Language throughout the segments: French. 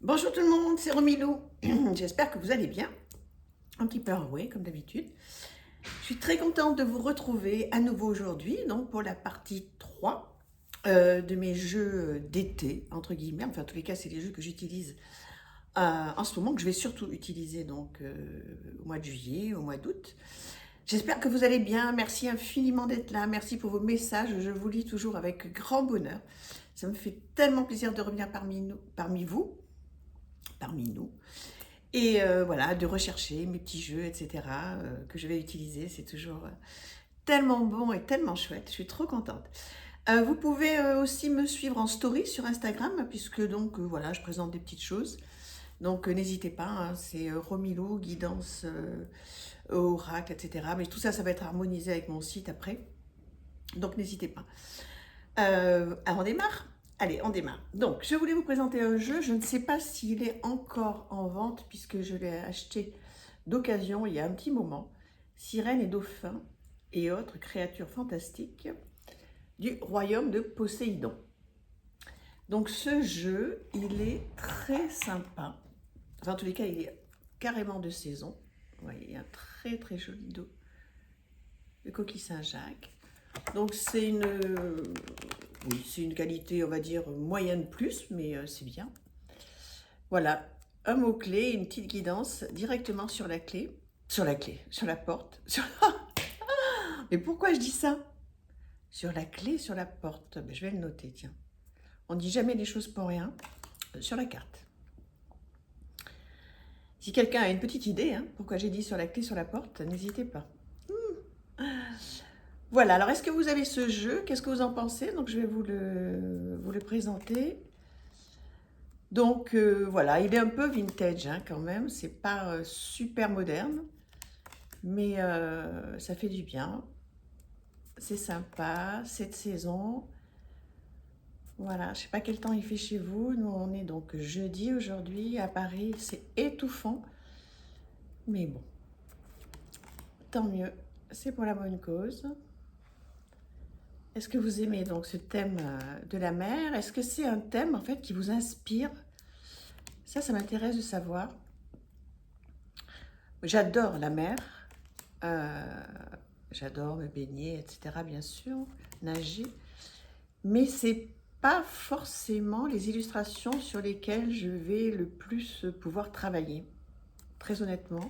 Bonjour tout le monde, c'est Romilou. J'espère que vous allez bien. Un petit peu enrouée comme d'habitude. Je suis très contente de vous retrouver à nouveau aujourd'hui, donc pour la partie 3 de mes jeux d'été, entre guillemets. Enfin, en tous les cas, c'est les jeux que j'utilise en ce moment, que je vais surtout utiliser donc au mois de juillet, au mois d'août. J'espère que vous allez bien. Merci infiniment d'être là. Merci pour vos messages. Je vous lis toujours avec grand bonheur. Ça me fait tellement plaisir de revenir parmi nous, parmi nous. Et voilà, de rechercher mes petits jeux, etc. Que je vais utiliser. C'est toujours tellement bon et tellement chouette. Je suis trop contente. Vous pouvez aussi me suivre en story sur Instagram, puisque donc voilà, je présente des petites choses. Donc n'hésitez pas, hein, c'est Romilou, guidance, oracle, etc. Mais tout ça, ça va être harmonisé avec mon site après. Donc n'hésitez pas. Alors on démarre? Allez, on démarre. Donc, je voulais vous présenter un jeu. Je ne sais pas s'il est encore en vente puisque je l'ai acheté d'occasion il y a un petit moment. Sirènes et dauphins et autres créatures fantastiques du royaume de Poséidon. Donc, ce jeu, il est très sympa. Enfin, en tous les cas, il est carrément de saison. Vous voyez, il y a un très très joli dos de coquille Saint-Jacques. Donc, oui, c'est une qualité, on va dire, moyenne plus, mais c'est bien. Voilà, un mot-clé, une petite guidance directement sur la clé. Sur la porte. Mais pourquoi je dis ça? Sur la clé, sur la porte. Ben, je vais le noter, tiens. On ne dit jamais les choses pour rien. Sur la carte. Si quelqu'un a une petite idée, hein, pourquoi j'ai dit sur la clé, sur la porte, n'hésitez pas. Voilà, alors est-ce que vous avez ce jeu? Qu'est-ce que vous en pensez? Donc je vais vous le présenter. Donc voilà, il est un peu vintage hein, quand même, c'est pas super moderne, mais ça fait du bien. C'est sympa, cette saison. Voilà, je sais pas quel temps il fait chez vous. Nous on est donc jeudi aujourd'hui à Paris, c'est étouffant. Mais bon, tant mieux, c'est pour la bonne cause. Est-ce que vous aimez donc ce thème de la mer? Est-ce que c'est un thème en fait qui vous inspire? Ça m'intéresse de savoir. J'adore la mer. J'adore me baigner, etc. bien sûr, nager. Mais c'est pas forcément les illustrations sur lesquelles je vais le plus pouvoir travailler. Très honnêtement,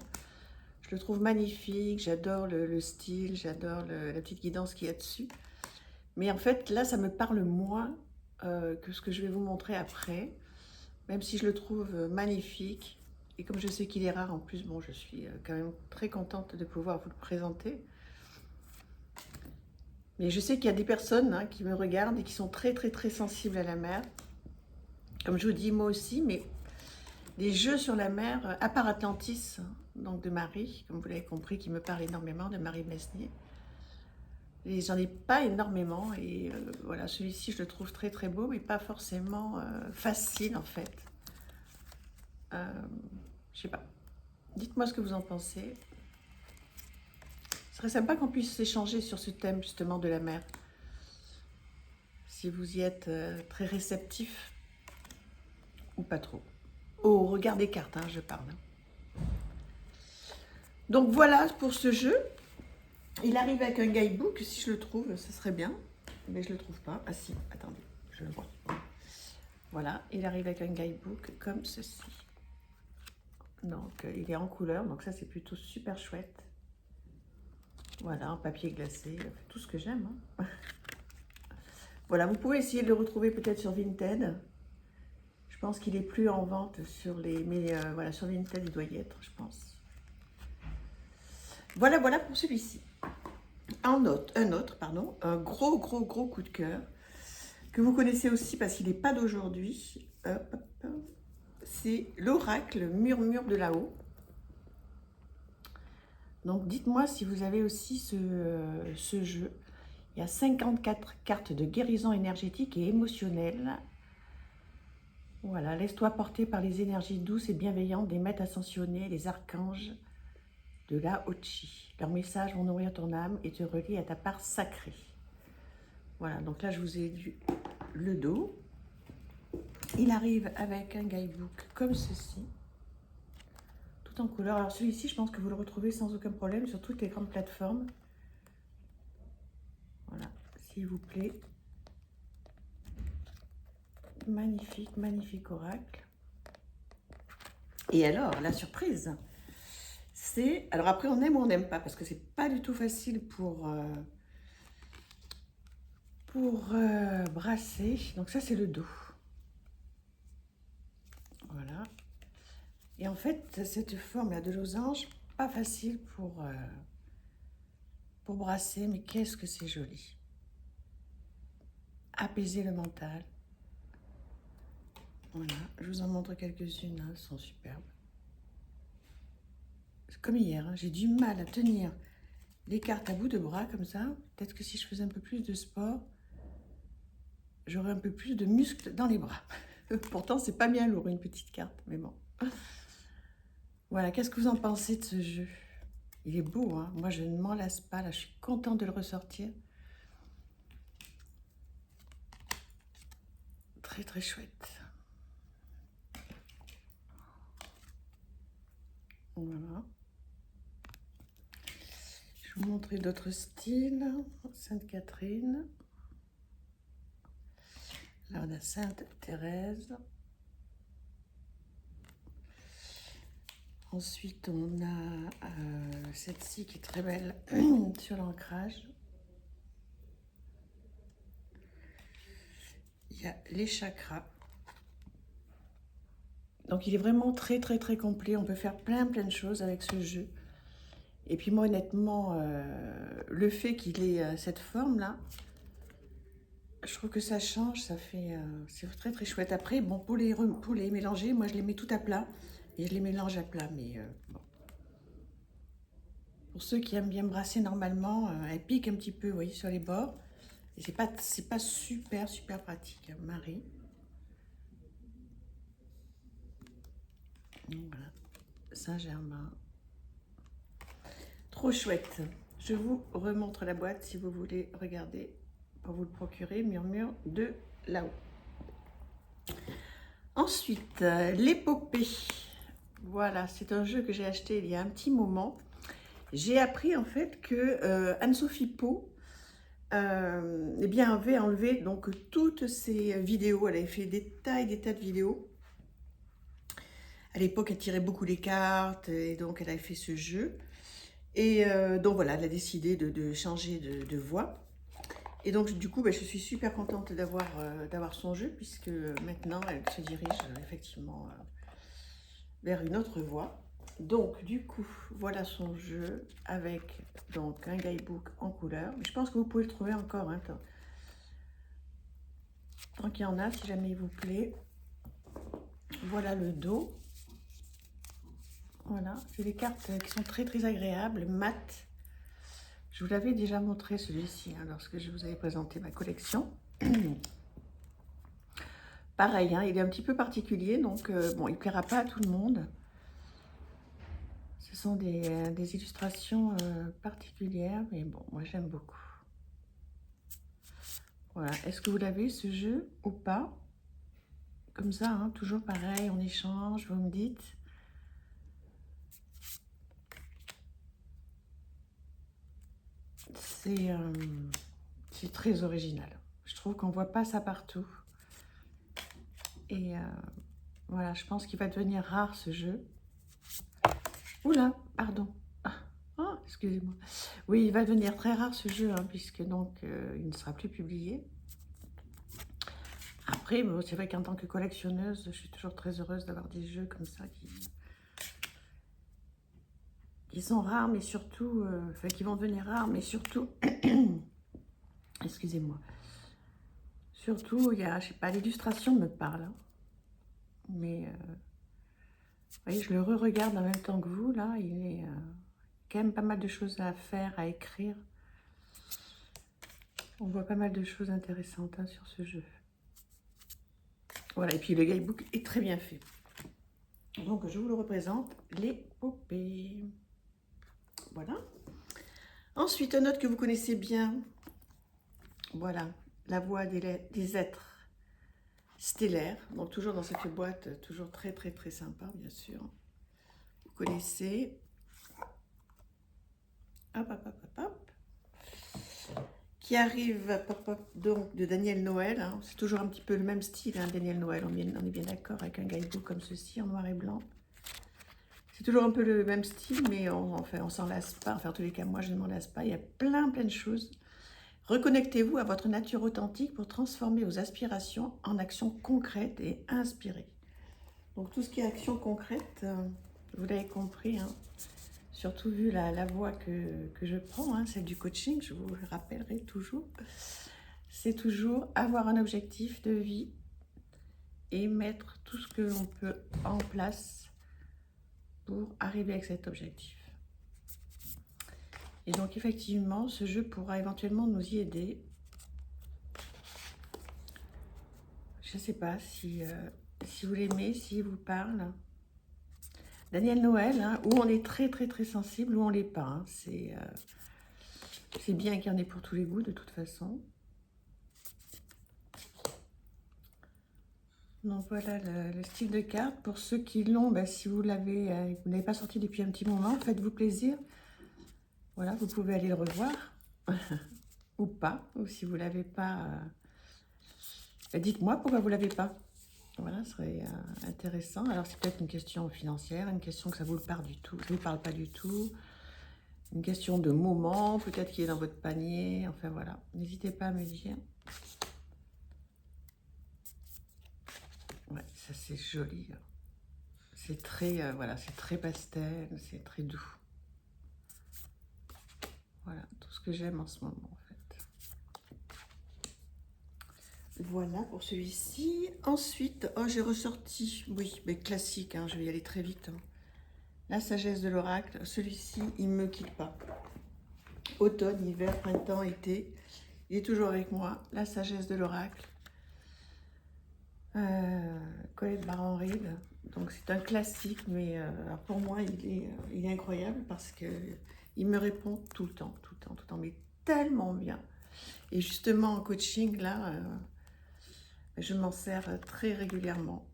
je le trouve magnifique, j'adore le style, j'adore la petite guidance qu'il y a dessus. Mais en fait, là, ça me parle moins que ce que je vais vous montrer après, même si je le trouve magnifique. Et comme je sais qu'il est rare, en plus, bon, je suis quand même très contente de pouvoir vous le présenter. Mais je sais qu'il y a des personnes hein, qui me regardent et qui sont très très très sensibles à la mer. Comme je vous dis, moi aussi, mais les jeux sur la mer, à part Atlantis, donc de Marie, comme vous l'avez compris, qui me parle énormément, de Marie Mesnier. J'en ai pas énormément et voilà, celui-ci je le trouve très très beau, mais pas forcément facile en fait. Je sais pas. Dites-moi ce que vous en pensez. Ce serait sympa qu'on puisse échanger sur ce thème justement de la mer. Si vous y êtes très réceptif ou pas trop. Au regard des cartes, hein, je parle. Donc voilà pour ce jeu. Il arrive avec un guidebook, si je le trouve, ce serait bien. Mais je le trouve pas. Ah si, attendez, je le vois. Voilà, il arrive avec un guidebook comme ceci. Donc il est en couleur, donc ça c'est plutôt super chouette. Voilà, en papier glacé, tout ce que j'aime. Hein. Voilà, vous pouvez essayer de le retrouver peut-être sur Vinted. Je pense qu'il est plus en vente sur les... Mais voilà, sur Vinted, il doit y être, je pense. Voilà, voilà pour celui-ci. Un autre, un gros coup de cœur, que vous connaissez aussi parce qu'il n'est pas d'aujourd'hui. C'est l'oracle Murmure de là-haut. Donc dites-moi si vous avez aussi ce jeu. Il y a 54 cartes de guérison énergétique et émotionnelle. Voilà, laisse-toi porter par les énergies douces et bienveillantes des maîtres ascensionnés, les archanges de la Hochi. Leurs messages vont nourrir ton âme et te relier à ta part sacrée. Voilà, donc là je vous ai lu le dos. Il arrive avec un guidebook comme ceci, tout en couleur. Alors celui-ci, je pense que vous le retrouvez sans aucun problème sur toutes les grandes plateformes. Voilà, s'il vous plaît. Magnifique, magnifique oracle. Et alors, la surprise, c'est... Alors après, on aime ou on n'aime pas, parce que c'est pas du tout facile pour brasser. Donc ça, c'est le dos. Voilà. Et en fait, cette forme-là de losange, pas facile pour brasser, mais qu'est-ce que c'est joli. Apaiser le mental. Voilà, je vous en montre quelques-unes, hein, elles sont superbes. C'est comme hier, hein, j'ai du mal à tenir les cartes à bout de bras comme ça. Peut-être que si je faisais un peu plus de sport, j'aurais un peu plus de muscles dans les bras. Pourtant, c'est pas bien lourd une petite carte, mais bon. Voilà, qu'est-ce que vous en pensez de ce jeu? Il est beau, hein? Moi je ne m'en lasse pas, là je suis contente de le ressortir. Très très chouette. Voilà. Je vais vous montrer d'autres styles. Sainte-Catherine. Là on a Sainte-Thérèse. Ensuite on a celle-ci qui est très belle sur l'ancrage. Il y a les chakras. Donc il est vraiment très très très complet. On peut faire plein de choses avec ce jeu. Et puis moi honnêtement, le fait qu'il ait cette forme là, je trouve que ça change, ça fait, c'est très très chouette. Après, bon, pour les mélanger, moi je les mets tout à plat et je les mélange à plat. Mais bon. Pour ceux qui aiment bien brasser normalement, elle pique un petit peu, vous voyez, sur les bords. Et c'est pas super pratique, hein, Marie. Donc, voilà, Saint-Germain. Trop chouette. Je vous remontre la boîte si vous voulez regarder pour vous le procurer. Murmure de là-haut. Ensuite, l'épopée. Voilà, c'est un jeu que j'ai acheté il y a un petit moment. J'ai appris en fait que Anne-Sophie Pau eh bien, avait enlevé donc toutes ses vidéos. Elle avait fait des tas de vidéos. À l'époque, elle tirait beaucoup les cartes et donc elle avait fait ce jeu. Et donc voilà, elle a décidé de changer de voie. Et donc du coup, je suis super contente d'avoir son jeu puisque maintenant elle se dirige effectivement vers une autre voie. Donc du coup, voilà son jeu avec donc un guidebook en couleur. Je pense que vous pouvez le trouver encore, hein, tant qu'il y en a, si jamais il vous plaît. Voilà le dos. Voilà, c'est des cartes qui sont très très agréables, mat. Je vous l'avais déjà montré celui-ci, hein, lorsque je vous avais présenté ma collection. Pareil, hein, il est un petit peu particulier, donc bon, il ne plaira pas à tout le monde. Ce sont des illustrations particulières, mais bon, moi j'aime beaucoup. Voilà, est-ce que vous l'avez ce jeu ou pas? Comme ça, hein, toujours pareil, on échange, vous me dites. C'est très original. Je trouve qu'on ne voit pas ça partout. Et voilà, je pense qu'il va devenir rare ce jeu. Oula, pardon. Oh, excusez-moi. Oui, il va devenir très rare ce jeu, hein, puisque donc il ne sera plus publié. Après, bon, c'est vrai qu'en tant que collectionneuse, je suis toujours très heureuse d'avoir des jeux comme ça qui sont rares, mais surtout, enfin, qui vont devenir rares, mais surtout, excusez-moi. Surtout, il y a, je sais pas, l'illustration me parle, hein, mais vous voyez, je le re-regarde en même temps que vous, là, il est quand même pas mal de choses à faire, à écrire. On voit pas mal de choses intéressantes, hein, sur ce jeu. Voilà, et puis le guidebook est très bien fait. Donc, je vous le représente, l'épopée. Voilà. Ensuite, un autre que vous connaissez bien. Voilà, la voix des êtres stellaire. Donc toujours dans cette boîte, toujours très très très sympa, bien sûr. Vous connaissez. Hop, hop, hop, hop, hop. Qui arrive, hop, hop, donc de Daniel Noël. Hein. C'est toujours un petit peu le même style, hein, Daniel Noël. On est bien d'accord avec un guidebook comme ceci, en noir et blanc. C'est toujours un peu le même style, mais on s'en lasse pas. Enfin, en tous les cas, moi, je ne m'en lasse pas. Il y a plein de choses. Reconnectez-vous à votre nature authentique pour transformer vos aspirations en actions concrètes et inspirées. Donc, tout ce qui est action concrète, vous l'avez compris, hein, surtout vu la voie que je prends, hein, celle du coaching, je vous le rappellerai toujours. C'est toujours avoir un objectif de vie et mettre tout ce que l'on peut en place pour arriver à cet objectif. Et donc effectivement, ce jeu pourra éventuellement nous y aider. Je ne sais pas si vous l'aimez, s'il vous parle. Daniel Noël, hein, où on est très très très sensible, où on ne l'est pas. Hein. C'est bien qu'il y en ait pour tous les goûts de toute façon. Donc voilà le style de carte. Pour ceux qui l'ont, bah, si vous n'avez pas sorti depuis un petit moment, faites-vous plaisir. Voilà, vous pouvez aller le revoir. Ou pas. Ou si vous ne l'avez pas, dites-moi pourquoi vous ne l'avez pas. Voilà, ce serait intéressant. Alors c'est peut-être une question financière, une question que ça ne vous parle du tout, ça vous parle pas du tout. Une question de moment, peut-être qui est dans votre panier. Enfin voilà, n'hésitez pas à me dire. Ouais, ça c'est joli. C'est très, voilà, c'est très pastel, c'est très doux. Voilà, tout ce que j'aime en ce moment, en fait. Voilà pour celui-ci. Ensuite, oh, j'ai ressorti, oui, mais classique, hein, je vais y aller très vite. Hein. La sagesse de l'oracle, celui-ci, il ne me quitte pas. Automne, hiver, printemps, été, il est toujours avec moi. La sagesse de l'oracle. Colette Baron-Reid. Donc c'est un classique, mais pour moi il est incroyable parce que il me répond tout le temps, mais tellement bien. Et justement en coaching là, je m'en sers très régulièrement.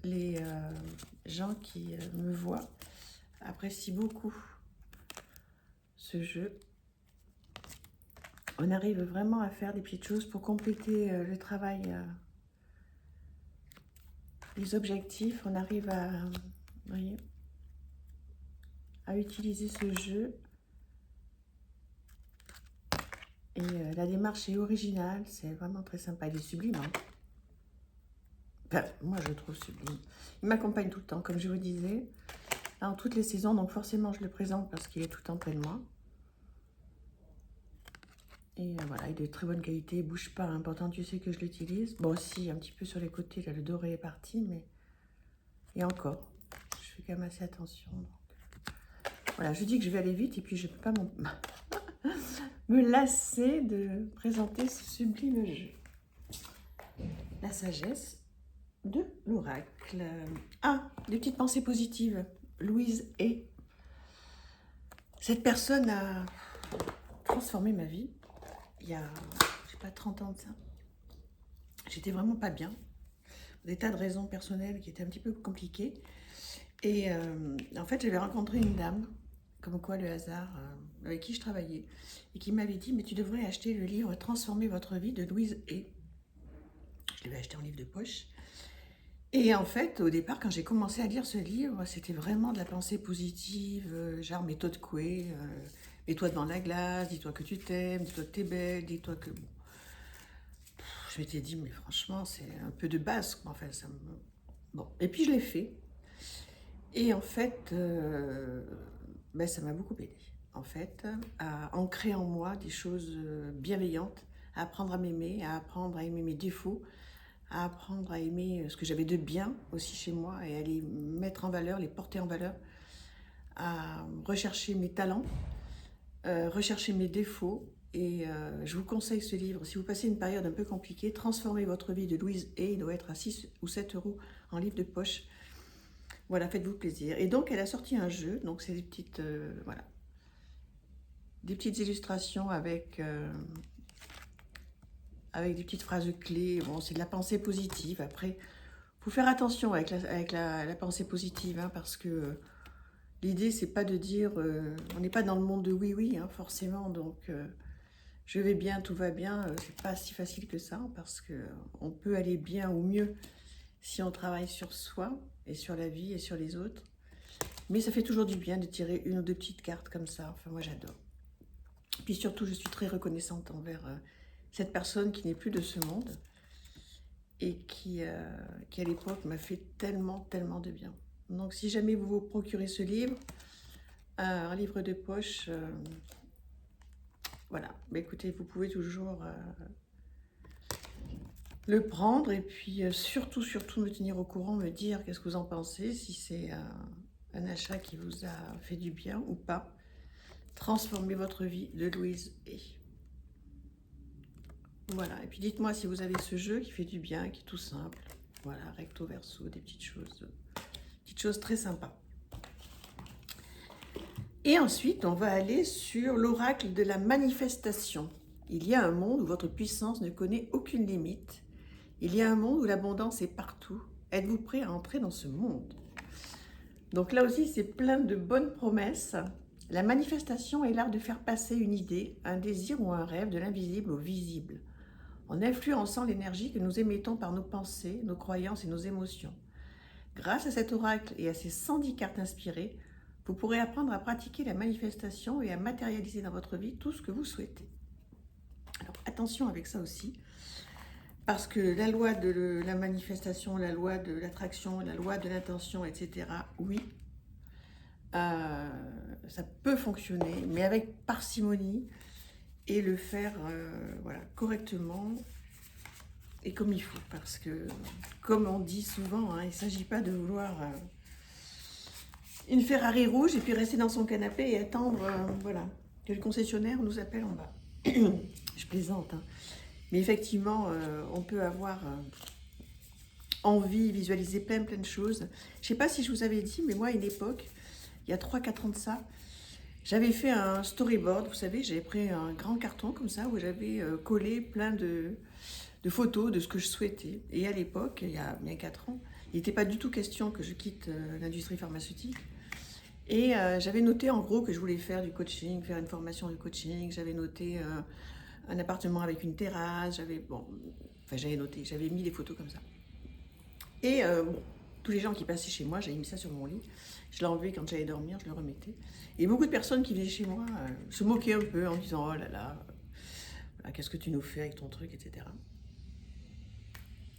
Les gens qui me voient apprécient beaucoup ce jeu. On arrive vraiment à faire des petites choses pour compléter le travail. Les objectifs, on arrive à, voyez, à utiliser ce jeu. Et la démarche est originale, c'est vraiment très sympa. Il est sublime, hein. Enfin, moi je le trouve sublime. Il m'accompagne tout le temps, comme je vous disais, dans toutes les saisons, donc forcément je le présente parce qu'il est tout le temps près de moi. Et voilà, il est de très bonne qualité, il ne bouge pas, hein. Pourtant tu sais que je l'utilise. Bon aussi, un petit peu sur les côtés, là, le doré est parti, mais... Et encore, je fais quand même assez attention. Donc... Voilà, je dis que je vais aller vite et puis je ne peux pas me lasser de présenter ce sublime jeu. La sagesse de l'oracle. Ah, des petites pensées positives. Louise et cette personne a transformé ma vie. Il y a, je sais pas, 30 ans de ça. J'étais vraiment pas bien. Des tas de raisons personnelles qui étaient un petit peu compliquées. Et en fait, j'avais rencontré une dame, comme quoi le hasard, avec qui je travaillais, et qui m'avait dit, mais tu devrais acheter le livre « Transformer votre vie » de Louise et. Je l'avais acheté en livre de poche. Et en fait, au départ, quand j'ai commencé à lire ce livre, c'était vraiment de la pensée positive, genre méthode Coué, mets-toi devant la glace, dis-toi que tu t'aimes, dis-toi que t'es belle, dis-toi que... Je m'étais dit, mais franchement, c'est un peu de base, quoi. Enfin, ça me... Bon, et puis je l'ai fait. Et en fait, ben, ça m'a beaucoup aidé. En fait, à ancrer en moi des choses bienveillantes, à apprendre à m'aimer, à apprendre à aimer mes défauts, à apprendre à aimer ce que j'avais de bien aussi chez moi et à les mettre en valeur, les porter en valeur, à rechercher mes talents, rechercher mes défauts. Et je vous conseille ce livre. Si vous passez une période un peu compliquée, Transformez votre vie de Louise Hay. Il doit être à 6 ou 7 € en livre de poche. Voilà, faites-vous plaisir. Et donc, elle a sorti un jeu. Donc, c'est des petites, voilà, des petites illustrations avec avec des petites phrases clés. Bon, c'est de la pensée positive. Après, faut faire attention avec la pensée positive, hein, parce que l'idée, c'est pas de dire, on n'est pas dans le monde de oui, hein, forcément, donc je vais bien, tout va bien, c'est pas si facile que ça, parce que on peut aller bien ou mieux si on travaille sur soi, et sur la vie, et sur les autres. Mais ça fait toujours du bien de tirer une ou deux petites cartes comme ça, enfin moi j'adore. Puis surtout, je suis très reconnaissante envers cette personne qui n'est plus de ce monde, et qui à l'époque m'a fait tellement de bien. Donc si jamais vous vous procurez ce livre, un livre de poche, voilà, bah, écoutez, vous pouvez toujours le prendre, et puis surtout me tenir au courant, me dire qu'est-ce que vous en pensez, si c'est un achat qui vous a fait du bien ou pas. Transformez votre vie, de Louise Hay. Voilà, et puis dites-moi si vous avez ce jeu qui fait du bien, qui est tout simple. Voilà, recto verso, des petites choses très sympas. Et ensuite, on va aller sur l'oracle de la manifestation. Il y a un monde où votre puissance ne connaît aucune limite. Il y a un monde où l'abondance est partout. Êtes-vous prêt à entrer dans ce monde? Donc là aussi, c'est plein de bonnes promesses. La manifestation est l'art de faire passer une idée, un désir ou un rêve de l'invisible au visible, en influençant l'énergie que nous émettons par nos pensées, nos croyances et nos émotions. Grâce à cet oracle et à ses 110 cartes inspirées, vous pourrez apprendre à pratiquer la manifestation et à matérialiser dans votre vie tout ce que vous souhaitez. Alors attention avec ça aussi, parce que la loi de la manifestation, la loi de l'attraction, la loi de l'intention, etc., oui, ça peut fonctionner, mais avec parcimonie, et le faire voilà, correctement et comme il faut, parce que, comme on dit souvent, hein, il ne s'agit pas de vouloir une Ferrari rouge et puis rester dans son canapé et attendre voilà, que le concessionnaire nous appelle en bas. Je plaisante, hein. Mais effectivement, on peut avoir envie, visualiser plein de choses. Je ne sais pas si je vous avais dit, mais moi, à une époque, il y a 3-4 ans de ça, j'avais fait un storyboard, vous savez, j'avais pris un grand carton comme ça, où j'avais collé plein de photos de ce que je souhaitais. Et à l'époque, il y a bien 4 ans, il n'était pas du tout question que je quitte l'industrie pharmaceutique. Et j'avais noté en gros que je voulais faire du coaching, faire une formation de coaching. J'avais noté un appartement avec une terrasse. J'avais noté, j'avais mis des photos comme ça. Et bon, tous les gens qui passaient chez moi, j'avais mis ça sur mon lit. Je l'enlevais quand j'allais dormir, je le remettais. Et beaucoup de personnes qui venaient chez moi se moquaient un peu en disant « Oh là là, qu'est-ce que tu nous fais avec ton truc, etc. »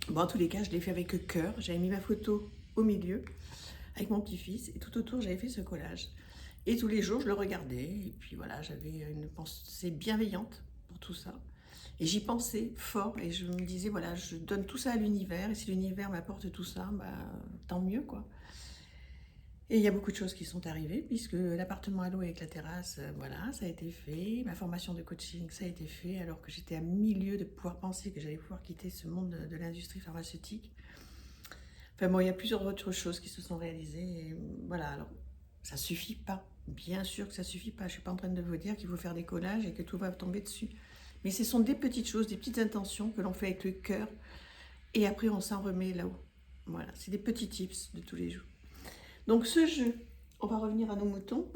Bon, en tous les cas, je l'ai fait avec cœur. J'avais mis ma photo au milieu avec mon petit-fils, et tout autour, j'avais fait ce collage. Et tous les jours, je le regardais, et puis voilà, j'avais une pensée bienveillante pour tout ça. Et j'y pensais fort, et je me disais, voilà, je donne tout ça à l'univers, et si l'univers m'apporte tout ça, bah, tant mieux, quoi. Et il y a beaucoup de choses qui sont arrivées, puisque l'appartement à l'eau avec la terrasse, voilà, ça a été fait. Ma formation de coaching, ça a été fait, alors que j'étais à milieu de pouvoir penser que j'allais pouvoir quitter ce monde de l'industrie pharmaceutique. Enfin bon, il y a plusieurs autres choses qui se sont réalisées. Et voilà, alors ça suffit pas. Bien sûr que ça suffit pas. Je suis pas en train de vous dire qu'il faut faire des collages et que tout va tomber dessus. Mais ce sont des petites choses, des petites intentions que l'on fait avec le cœur. Et après, on s'en remet là-haut. Voilà, c'est des petits tips de tous les jours. Donc ce jeu, on va revenir à nos moutons.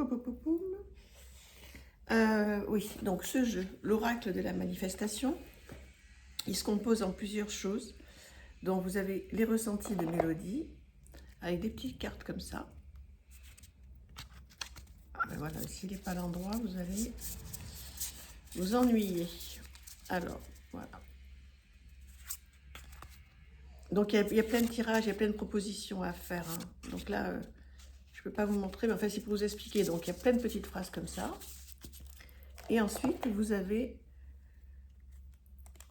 Oui, donc ce jeu, l'oracle de la manifestation, il se compose en plusieurs choses. Donc vous avez les ressentis de mélodie, avec des petites cartes comme ça. Ben voilà, s'il n'est pas l'endroit, vous allez vous ennuyer. Alors, voilà. Donc il y a plein de tirages, il y a plein de propositions à faire, hein. Donc là, je ne peux pas vous montrer, mais enfin c'est pour vous expliquer. Donc il y a plein de petites phrases comme ça. Et ensuite, vous avez,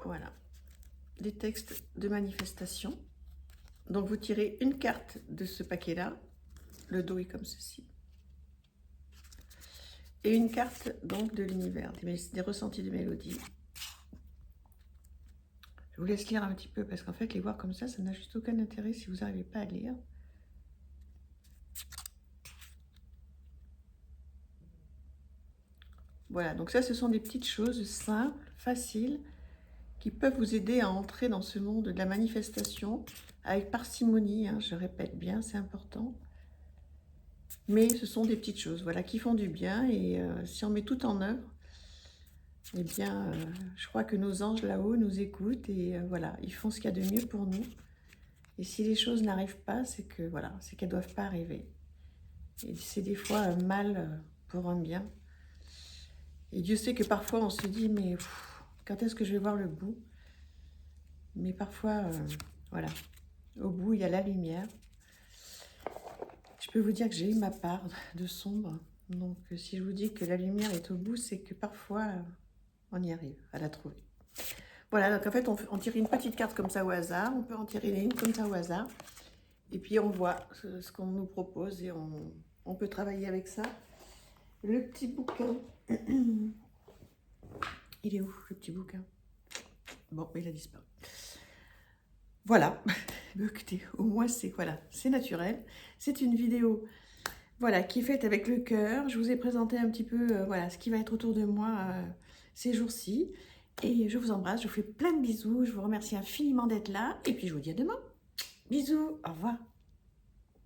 voilà, des textes de manifestation. Donc vous tirez une carte de ce paquet-là. Le dos est comme ceci. Et une carte donc de l'univers, des ressentis de mélodie. Je vous laisse lire un petit peu parce qu'en fait, les voir comme ça n'a juste aucun intérêt si vous n'arrivez pas à lire. Voilà, donc ça, ce sont des petites choses simples, faciles qui peuvent vous aider à entrer dans ce monde de la manifestation avec parcimonie, hein, je répète bien, c'est important. Mais ce sont des petites choses, voilà, qui font du bien, et si on met tout en œuvre, eh bien, je crois que nos anges là-haut nous écoutent, et voilà, ils font ce qu'il y a de mieux pour nous. Et si les choses n'arrivent pas, c'est que voilà, c'est qu'elles ne doivent pas arriver. Et c'est des fois mal pour un bien. Et Dieu sait que parfois on se dit, mais quand est-ce que je vais voir le bout? Mais parfois, voilà, au bout, il y a la lumière. Je peux vous dire que j'ai eu ma part de sombre. Donc, si je vous dis que la lumière est au bout, c'est que parfois, on y arrive à la trouver. Voilà, donc en fait, on tire une petite carte comme ça au hasard. On peut en tirer une comme ça au hasard. Et puis, on voit ce qu'on nous propose et on peut travailler avec ça. Le petit bouquin. Il est où, le petit bouquin? Bon, il a disparu. Voilà. Écoutez, au moins, c'est voilà, c'est naturel. C'est une vidéo voilà, qui est faite avec le cœur. Je vous ai présenté un petit peu voilà, ce qui va être autour de moi ces jours-ci. Et je vous embrasse, je vous fais plein de bisous. Je vous remercie infiniment d'être là. Et puis, je vous dis à demain. Bisous, au revoir.